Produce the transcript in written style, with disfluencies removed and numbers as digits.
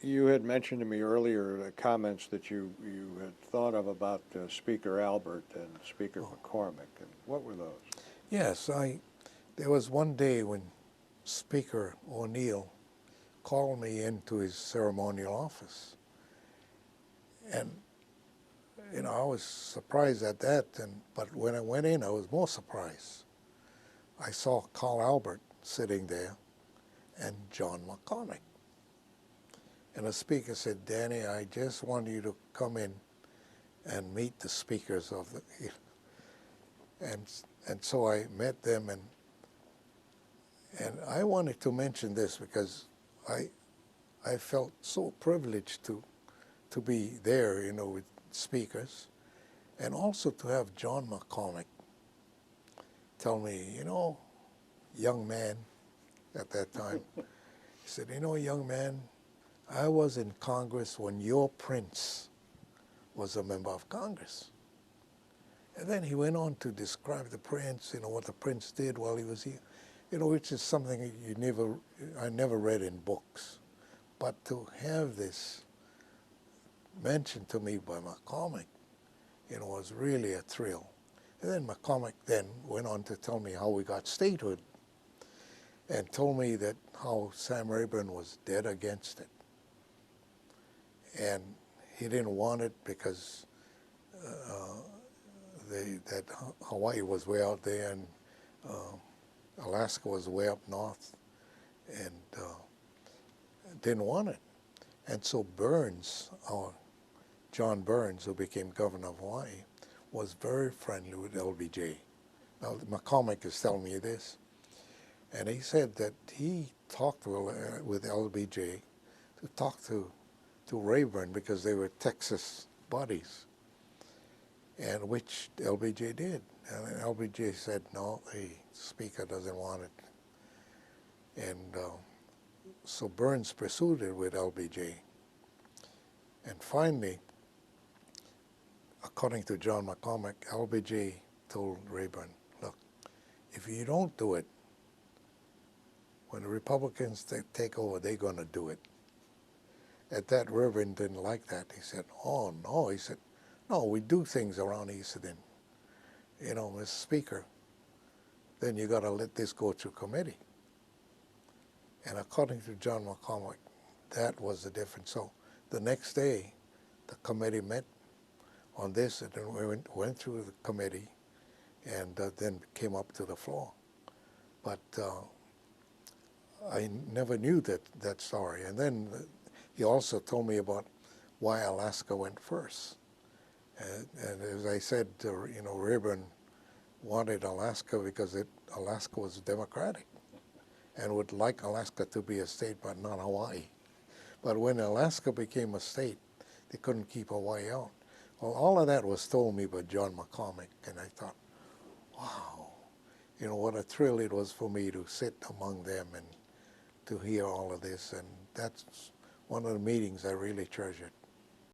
You had mentioned to me earlier the comments that you had thought of about Speaker Albert and Speaker McCormack, and what were those? Yes, there was one day when Speaker O'Neill called me into his ceremonial office. And, I was surprised at that, but when I went in, I was more surprised. I saw Carl Albert sitting there and John McCormack. And the speaker said, "Danny, I just want you to come in and meet the speakers of the..." And so I met them, and I wanted to mention this because I felt so privileged to be there, with speakers, and also to have John McCormack tell me, young man at that time, he said, young man, I was in Congress when your prince was a member of Congress. And then he went on to describe the prince, what the prince did while he was here, which is something I never read in books. But to have this mentioned to me by McCormack, was really a thrill. And then McCormack then went on to tell me how we got statehood and told me that how Sam Rayburn was dead against it. And he didn't want it because that Hawaii was way out there and Alaska was way up north, and didn't want it. And so Burns, John Burns, who became governor of Hawaii, was very friendly with LBJ. Now, McCormack is telling me this. And he said that he talked with LBJ to talk to Rayburn because they were Texas buddies, and which LBJ did. And LBJ said, no, the speaker doesn't want it. And so Burns pursued it with LBJ. And finally, according to John McCormack, LBJ told Rayburn, look, if you don't do it, when the Republicans take over, they're going to do it. At that, Rayburn didn't like that. He said, oh, no. He said, no, we do things around here. He said, Mr. Speaker, then you got to let this go through committee. And according to John McCormack, that was the difference. So the next day, the committee met on this, and then we went through the committee, and then came up to the floor. But I never knew that story. And then he also told me about why Alaska went first. And as I said, Rayburn wanted Alaska because Alaska was Democratic and would like Alaska to be a state, but not Hawaii. But when Alaska became a state, they couldn't keep Hawaii out. Well, all of that was told me by John McCormack, and I thought, wow, what a thrill it was for me to sit among them and to hear all of this, and that's one of the meetings I really treasured.